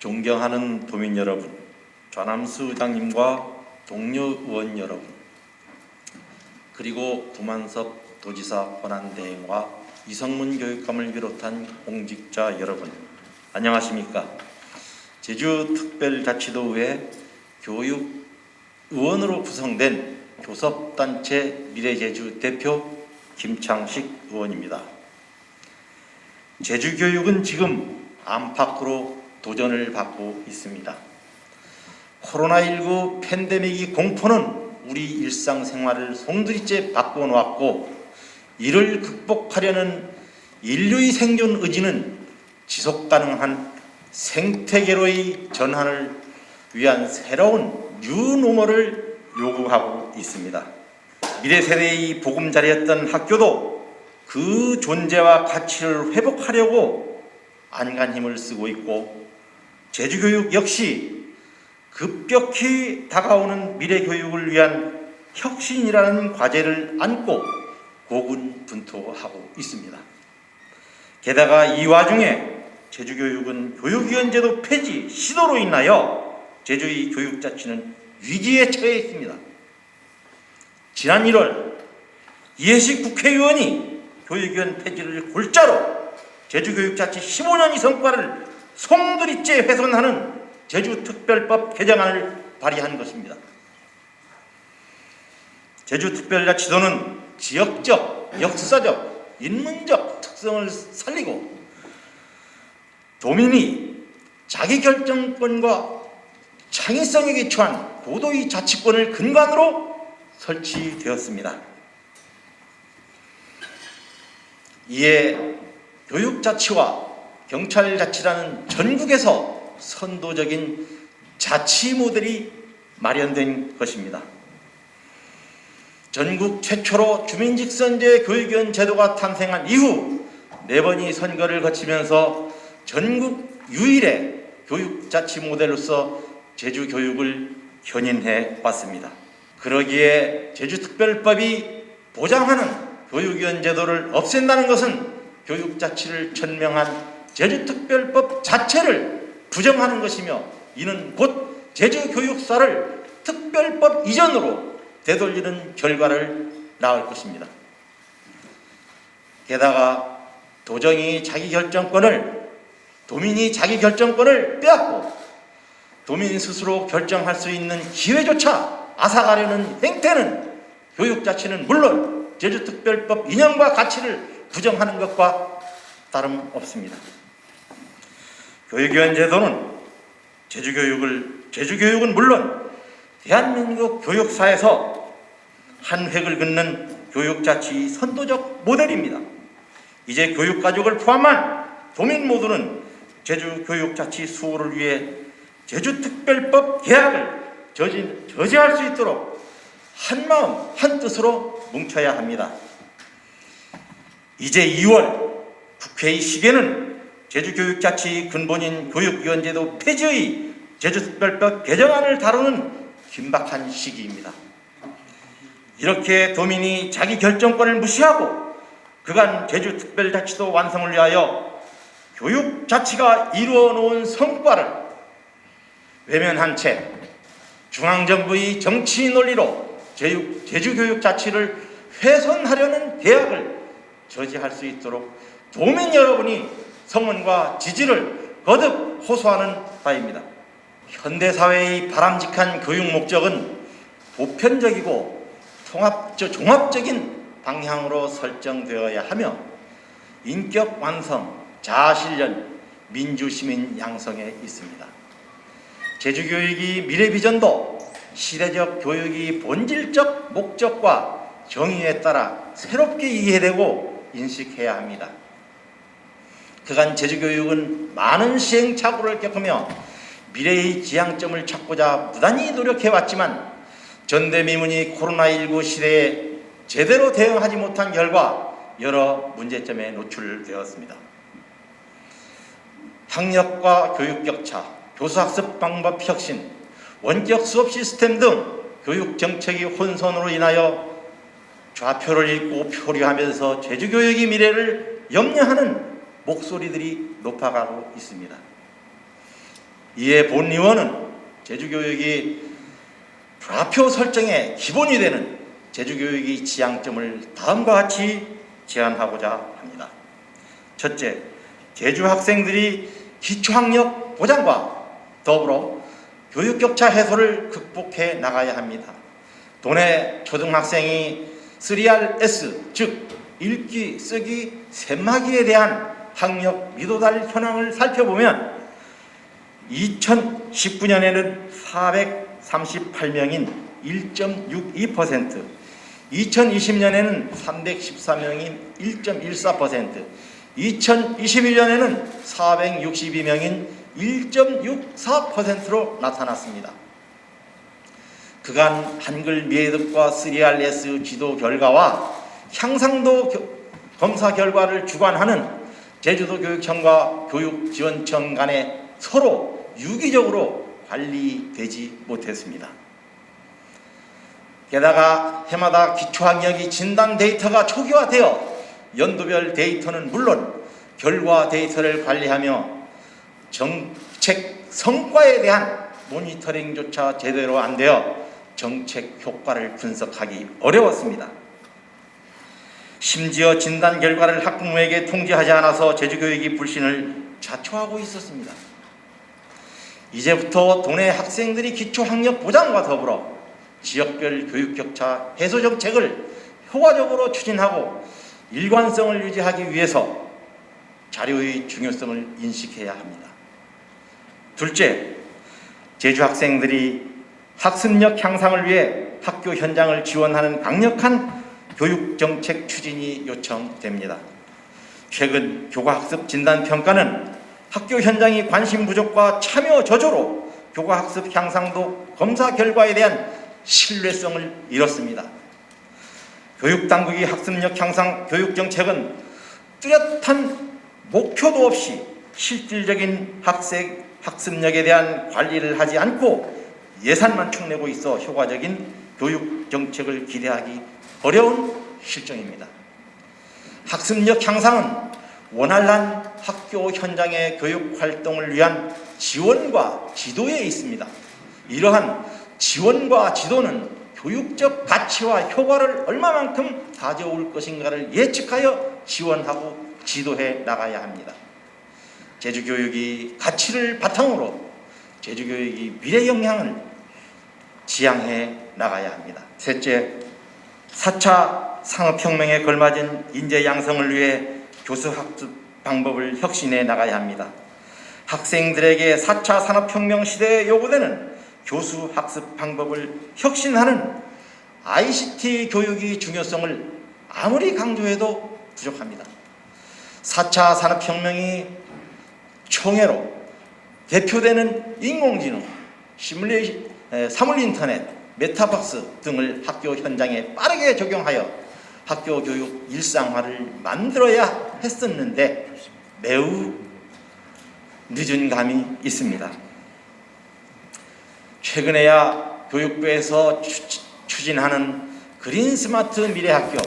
존경하는 도민 여러분, 좌남수 의장님과 동료 의원 여러분, 그리고 도만섭 도지사 권한대행과 이성문 교육감을 비롯한 공직자 여러분, 안녕하십니까? 제주특별자치도의회 교육의원으로 구성된 교섭단체 미래제주 대표 김창식 의원입니다. 제주교육은 지금 안팎으로 도전을 받고 있습니다. 코로나19 팬데믹이 공포는 우리 일상생활을 송두리째 바꿔놓았고, 이를 극복하려는 인류의 생존 의지는 지속가능한 생태계로의 전환을 위한 새로운 뉴노멀을 요구하고 있습니다. 미래세대의 보금자리였던 학교도 그 존재와 가치를 회복하려고 안간 힘을 쓰고 있고, 제주교육 역시 급격히 다가오는 미래교육을 위한 혁신이라는 과제를 안고 고군분투하고 있습니다. 게다가 이 와중에 제주교육은 교육위원제도 폐지 시도로 인하여 제주의 교육자치는 위기에 처해 있습니다. 지난 1월 이해식 국회의원이 교육위원 폐지를 골자로 제주교육자치 15년의 성과를 송두리째 훼손하는 제주특별법 개정안을 발의한 것입니다. 제주특별자치도는 지역적, 역사적, 인문적 특성을 살리고 도민이 자기결정권과 창의성에 기초한 고도의 자치권을 근간으로 설치되었습니다. 이에 교육자치와 경찰자치라는 전국에서 선도적인 자치 모델이 마련된 것입니다. 전국 최초로 주민직선제 교육위원 제도가 탄생한 이후 4번의 선거를 거치면서 전국 유일의 교육자치 모델로서 제주교육을 견인해 왔습니다. 그러기에 제주특별법이 보장하는 교육위원 제도를 없앤다는 것은 교육자치를 천명한 제주특별법 자체를 부정하는 것이며, 이는 곧 제주교육사를 특별법 이전으로 되돌리는 결과를 낳을 것입니다. 게다가 도민이 자기결정권을 빼앗고 도민 스스로 결정할 수 있는 기회조차 앗아가려는 행태는 교육자치는 물론 제주특별법 이념과 가치를 부정하는 것과 다름없습니다. 교육위원 제도는 제주교육은 물론 대한민국 교육사에서 한 획을 긋는 교육자치 선도적 모델입니다. 이제 교육가족을 포함한 도민 모두는 제주교육자치 수호를 위해 제주특별법 개혁을 저지할 수 있도록 한마음 한뜻으로 뭉쳐야 합니다. 이제 2월 국회의 시계는 제주교육자치 근본인 교육위원제도 폐지의 제주특별법 개정안을 다루는 긴박한 시기입니다. 이렇게 도민이 자기 결정권을 무시하고 그간 제주특별자치도 완성을 위하여 교육자치가 이루어놓은 성과를 외면한 채 중앙정부의 정치 논리로 제주교육자치를 훼손하려는 계약을 저지할 수 있도록 도민 여러분이 성원과 지지를 거듭 호소하는 바입니다. 현대사회의 바람직한 교육 목적은 보편적이고 종합적인 방향으로 설정되어야 하며 인격 완성, 자아실현, 민주시민 양성에 있습니다. 제주교육의 미래비전도 시대적 교육의 본질적 목적과 정의에 따라 새롭게 이해되고 인식해야 합니다. 그간 제주교육은 많은 시행착오를 겪으며 미래의 지향점을 찾고자 무단히 노력해왔지만 전대미문이 코로나19 시대에 제대로 대응하지 못한 결과 여러 문제점에 노출되었습니다. 학력과 교육 격차, 교수학습 방법 혁신, 원격 수업 시스템 등 교육 정책의 혼선으로 인하여 좌표를 잃고 표류하면서 제주교육의 미래를 염려하는 목소리들이 높아가고 있습니다. 이에 본의원은 제주교육이 좌표 설정의 기본이 되는 제주교육의 지향점을 다음과 같이 제안하고자 합니다. 첫째, 제주 학생들이 기초학력 보장과 더불어 교육격차 해소를 극복해 나가야 합니다. 도내 초등학생이 3RS, 즉 읽기, 쓰기, 셈하기에 대한 학력 미도달 현황을 살펴보면 2019년에는 438명인 1.62%, 2020년에는 314명인 1.14%, 2021년에는 462명인 1.64%로 나타났습니다. 그간 한글 미해득과 3RS 지도 결과와 향상도 검사 결과를 주관하는 제주도 교육청과 교육지원청 간에 서로 유기적으로 관리되지 못했습니다. 게다가 해마다 기초학력이 진단 데이터가 초기화되어 연도별 데이터는 물론 결과 데이터를 관리하며 정책 성과에 대한 모니터링조차 제대로 안 되어 정책 효과를 분석하기 어려웠습니다. 심지어 진단 결과를 학부모에게 통지하지 않아서 제주교육이 불신을 자초하고 있었습니다. 이제부터 도내 학생들이 기초학력 보장과 더불어 지역별 교육격차 해소 정책을 효과적으로 추진하고 일관성을 유지하기 위해서 자료의 중요성을 인식해야 합니다. 둘째, 제주 학생들이 학습력 향상을 위해 학교 현장을 지원하는 강력한 교육정책 추진이 요청됩니다. 최근 교과학습 진단평가는 학교 현장의 관심 부족과 참여 저조로 교과학습 향상도 검사 결과에 대한 신뢰성을 잃었습니다. 교육당국이 학습력 향상 교육정책은 뚜렷한 목표도 없이 실질적인 학습력에 대한 관리를 하지 않고 예산만 축내고 있어 효과적인 교육정책을 기대하기 어려운 실정입니다. 학습력 향상은 원활한 학교 현장의 교육활동을 위한 지원과 지도에 있습니다. 이러한 지원과 지도는 교육적 가치와 효과를 얼마만큼 가져올 것인가를 예측하여 지원하고 지도해 나가야 합니다. 제주교육이 가치를 바탕으로 제주교육이 미래 영향을 지향해 나가야 합니다. 셋째, 4차 산업혁명에 걸맞은 인재 양성을 위해 교수학습 방법을 혁신해 나가야 합니다. 학생들에게 4차 산업혁명 시대에 요구되는 교수학습 방법을 혁신하는 ICT 교육의 중요성을 아무리 강조해도 부족합니다. 4차 산업혁명이 총회로 대표되는 인공지능, 사물인터넷, 메타버스 등을 학교 현장에 빠르게 적용하여 학교 교육 일상화를 만들어야 했었는데 매우 늦은 감이 있습니다. 최근에야 교육부에서 추진하는 그린 스마트 미래학교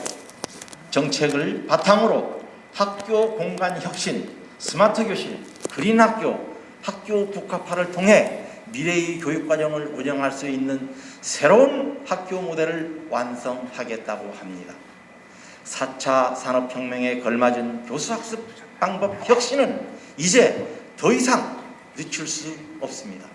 정책을 바탕으로 학교 공간 혁신, 스마트 교실, 그린 학교, 학교 복합화를 통해 미래의 교육과정을 운영할 수 있는 새로운 학교 모델을 완성하겠다고 합니다. 4차 산업혁명에 걸맞은 교수학습 방법 혁신은 이제 더 이상 늦출 수 없습니다.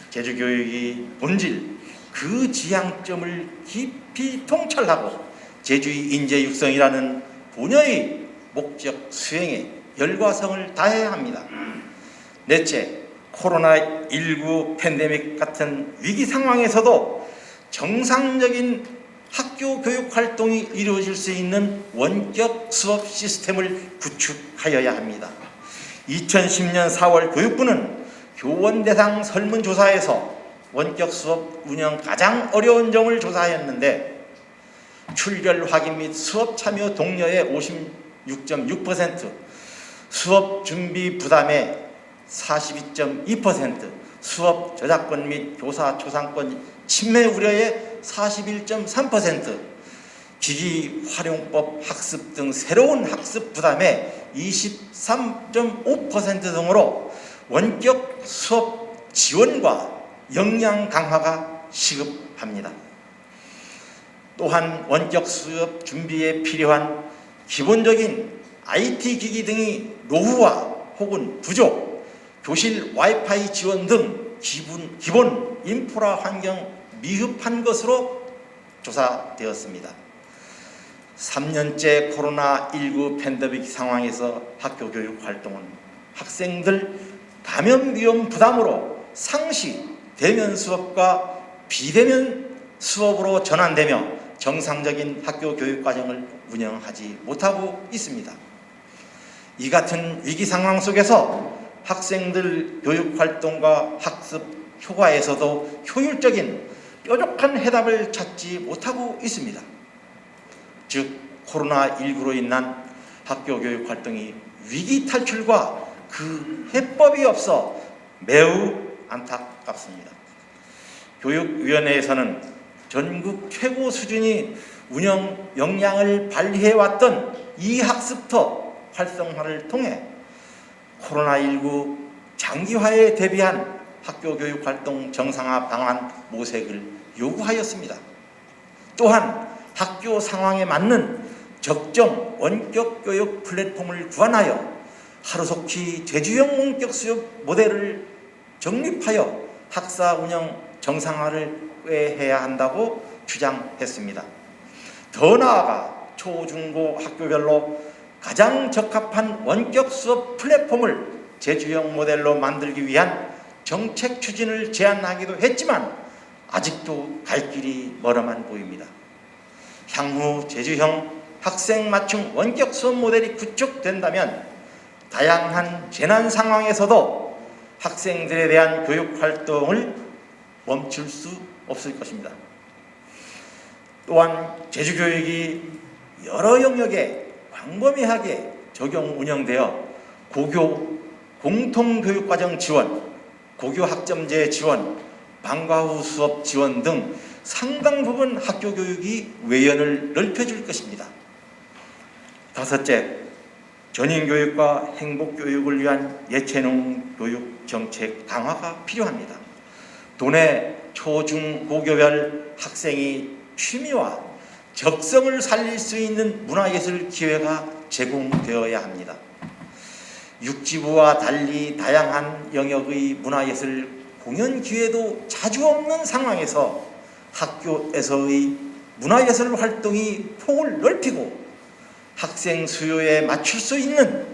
제주교육이 본질, 그 지향점을 깊이 통찰하고 제주의 인재 육성이라는 분야의 목적 수행에 열과성을 다해야 합니다. 넷째, 코로나19 팬데믹 같은 위기 상황에서도 정상적인 학교 교육 활동이 이루어질 수 있는 원격 수업 시스템을 구축하여야 합니다. 2010년 4월 교육부는 교원 대상 설문조사에서 원격 수업 운영 가장 어려운 점을 조사하였는데 출결 확인 및 수업 참여 독려의 56.6%, 수업 준비 부담의 42.2%, 수업 저작권 및 교사 초상권 침해 우려의 41.3%, 기기 활용법 학습 등 새로운 학습 부담의 23.5% 등으로 원격 수업 지원과 역량 강화가 시급합니다. 또한 원격 수업 준비에 필요한 기본적인 IT 기기 등의 노후화 혹은 부족, 교실 와이파이 지원 등 기본 인프라 환경 미흡한 것으로 조사되었습니다. 3년째 코로나19 팬데믹 상황에서 학교 교육 활동은 학생들 감염 위험 부담으로 상시 대면 수업과 비대면 수업으로 전환되며 정상적인 학교 교육 과정을 운영하지 못하고 있습니다. 이 같은 위기 상황 속에서 학생들 교육 활동과 학습 효과에서도 효율적인 뾰족한 해답을 찾지 못하고 있습니다. 즉 코로나19로 인한 학교 교육 활동이 위기 탈출과 그 해법이 없어 매우 안타깝습니다. 교육위원회에서는 전국 최고 수준의 운영 역량을 발휘해왔던 이 학습터 활성화를 통해 코로나19 장기화에 대비한 학교 교육 활동 정상화 방안 모색을 요구하였습니다. 또한 학교 상황에 맞는 적정 원격 교육 플랫폼을 구안하여 하루속히 제주형 원격 수업 모델을 정립하여 학사 운영 정상화를 꾀해야 한다고 주장했습니다. 더 나아가 초, 중, 고 학교별로 가장 적합한 원격 수업 플랫폼을 제주형 모델로 만들기 위한 정책 추진을 제안하기도 했지만 아직도 갈 길이 멀어만 보입니다. 향후 제주형 학생 맞춤 원격 수업 모델이 구축된다면 다양한 재난 상황에서도 학생들에 대한 교육 활동을 멈출 수 없을 것입니다. 또한 제주교육이 여러 영역에 광범위하게 적용 운영되어 고교 공통교육과정 지원, 고교 학점제 지원, 방과 후 수업 지원 등 상당 부분 학교 교육이 외연을 넓혀줄 것입니다. 다섯째, 전인교육과 행복교육을 위한 예체능 교육 정책 강화가 필요합니다. 도내 초, 중, 고교별 학생이 취미와 적성을 살릴 수 있는 문화예술 기회가 제공되어야 합니다. 육지부와 달리 다양한 영역의 문화예술 공연 기회도 자주 없는 상황에서 학교에서의 문화예술 활동이 폭을 넓히고 학생 수요에 맞출 수 있는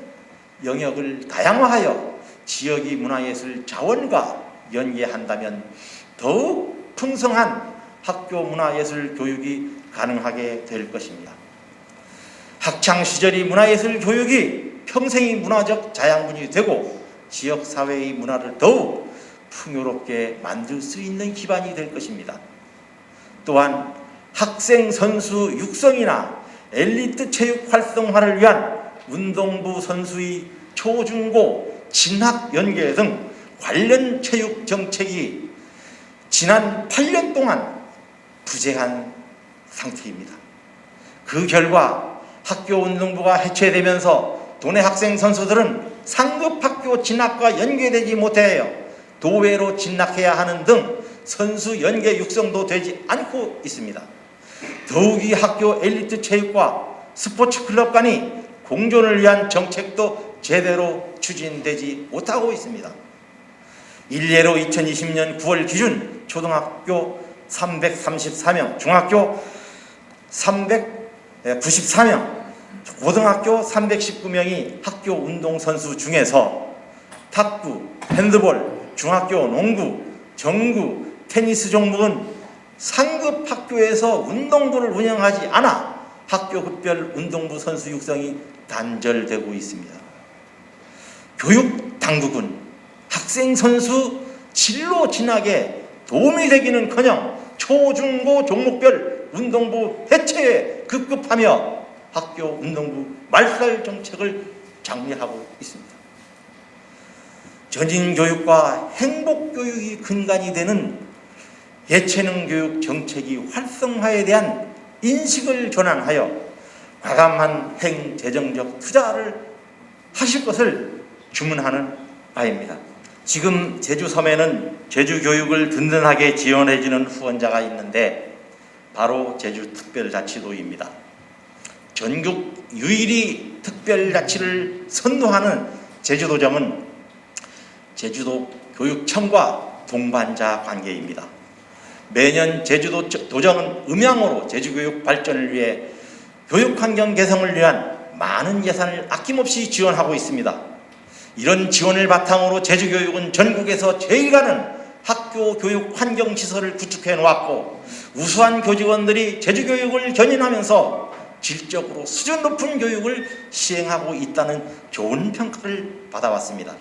영역을 다양화하여 지역의 문화예술 자원과 연계한다면 더욱 풍성한 학교 문화예술 교육이 가능하게 될 것입니다. 학창시절의 문화예술 교육이 평생의 문화적 자양분이 되고 지역사회의 문화를 더욱 풍요롭게 만들 수 있는 기반이 될 것입니다. 또한 학생 선수 육성이나 엘리트 체육 활성화를 위한 운동부 선수의 초, 중, 고 진학 연계 등 관련 체육 정책이 지난 8년 동안 부재한 상태입니다. 그 결과 학교 운동부가 해체되면서 도내 학생 선수들은 상급 학교 진학과 연계되지 못하여 도외로 진학해야 하는 등 선수 연계 육성도 되지 않고 있습니다. 더욱이 학교 엘리트 체육과 스포츠 클럽 간의 공존을 위한 정책도 제대로 추진되지 못하고 있습니다. 일례로 2020년 9월 기준 초등학교 334명, 중학교 394명, 고등학교 319명이 학교 운동선수 중에서 탁구, 핸드볼, 중학교 농구, 정구, 테니스 종목은 상급 학교에서 운동부를 운영하지 않아 학교급별 운동부 선수 육성이 단절되고 있습니다. 교육 당국은 학생 선수 진로 진학에 도움이 되기는커녕 초, 중, 고 종목별 운동부 해체에 급급하며 학교 운동부 말살 정책을 장려하고 있습니다. 전인교육과 행복교육이 근간이 되는 예체능 교육 정책이 활성화에 대한 인식을 전환하여 과감한 행재정적 투자를 하실 것을 주문하는 바입니다. 지금 제주 섬에는 제주 교육을 든든하게 지원해주는 후원자가 있는데 바로 제주특별자치도입니다. 전국 유일히 특별자치를 선도하는 제주도정은 제주도 교육청과 동반자 관계입니다. 매년 제주도 도정은 음양으로 제주교육 발전을 위해 교육환경 개선을 위한 많은 예산을 아낌없이 지원하고 있습니다. 이런 지원을 바탕으로 제주교육은 전국에서 제일 가는 학교 교육 환경시설을 구축해 놓았고 우수한 교직원들이 제주교육을 견인하면서 질적으로 수준 높은 교육을 시행하고 있다는 좋은 평가를 받아왔습니다.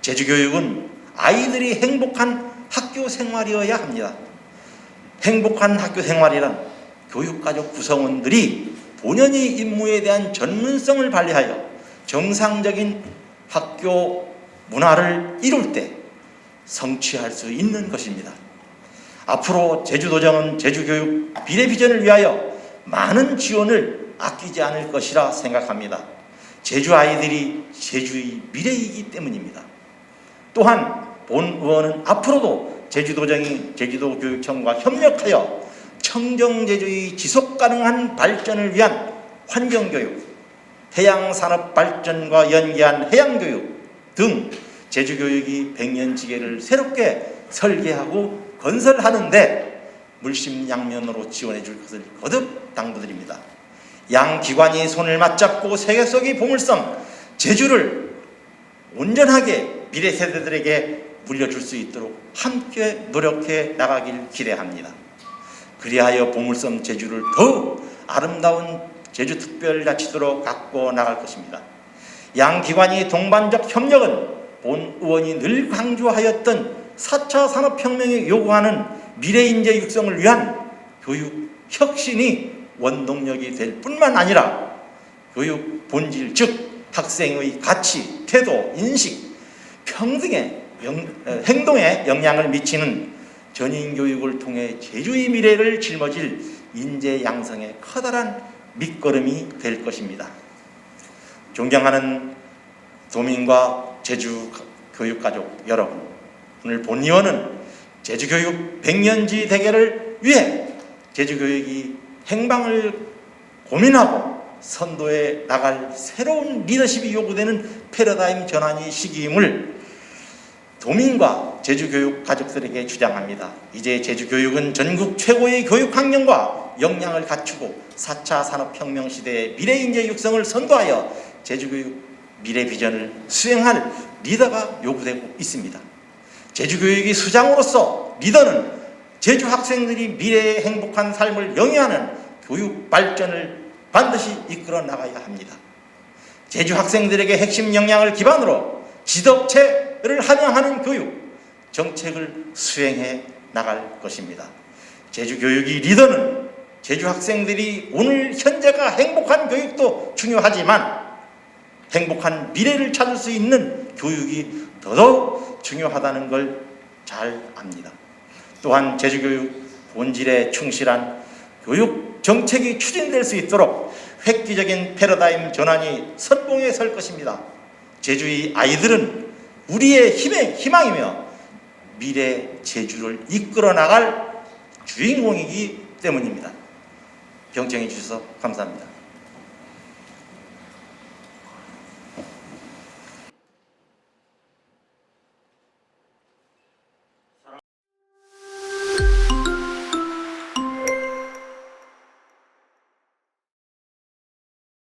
제주교육은 아이들이 행복한 학교 생활이어야 합니다. 행복한 학교 생활이란 교육가족 구성원들이 본연의 임무에 대한 전문성을 발휘하여 정상적인 학교 문화를 이룰 때 성취할 수 있는 것입니다. 앞으로 제주도정은 제주교육 미래 비전을 위하여 많은 지원을 아끼지 않을 것이라 생각합니다. 제주 아이들이 제주의 미래이기 때문입니다. 또한 본 의원은 앞으로도 제주도정이 제주도교육청과 협력하여 청정제주의 지속가능한 발전을 위한 환경교육, 해양산업 발전과 연계한 해양교육 등 제주교육이 백년지계를 새롭게 설계하고 건설하는데 물심양면으로 지원해 줄 것을 거듭 당부드립니다. 양 기관이 손을 맞잡고 세계 속의 보물섬 제주를 온전하게 미래 세대들에게 물려줄 수 있도록 함께 노력해 나가길 기대합니다. 그리하여 보물섬 제주를 더욱 아름다운 제주특별자치도로 갖고 나갈 것입니다. 양 기관이 동반적 협력은 본 의원이 늘 강조하였던 4차 산업혁명이 요구하는 미래인재 육성을 위한 교육 혁신이 원동력이 될 뿐만 아니라 교육 본질 즉 학생의 가치, 태도, 인식, 평등의 행동에 영향을 미치는 전인교육을 통해 제주의 미래를 짊어질 인재 양성의 커다란 밑거름이 될 것입니다. 존경하는 도민과 제주 교육가족 여러분, 오늘 본 의원은 제주교육 백년지 대계를 위해 제주교육이 행방을 고민하고 선도해 나갈 새로운 리더십이 요구되는 패러다임 전환의 시기임을 도민과 제주교육 가족들에게 주장합니다. 이제 제주교육은 전국 최고의 교육 환경과 역량을 갖추고 4차 산업혁명 시대의 미래인재 육성을 선도하여 제주교육 미래 비전을 수행할 리더가 요구되고 있습니다. 제주교육이 수장으로서 리더는 제주 학생들이 미래의 행복한 삶을 영위하는 교육 발전을 반드시 이끌어 나가야 합니다. 제주 학생들에게 핵심 역량을 기반으로 지덕체를 함양하는 교육 정책을 수행해 나갈 것입니다. 제주 교육의 리더는 제주 학생들이 오늘 현재가 행복한 교육도 중요하지만 행복한 미래를 찾을 수 있는 교육이 더더욱 중요하다는 걸 잘 압니다. 또한 제주교육 본질에 충실한 교육 정책이 추진될 수 있도록 획기적인 패러다임 전환이 선봉에 설 것입니다. 제주의 아이들은 우리의 희망이며 미래 제주를 이끌어 나갈 주인공이기 때문입니다. 경청해 주셔서 감사합니다.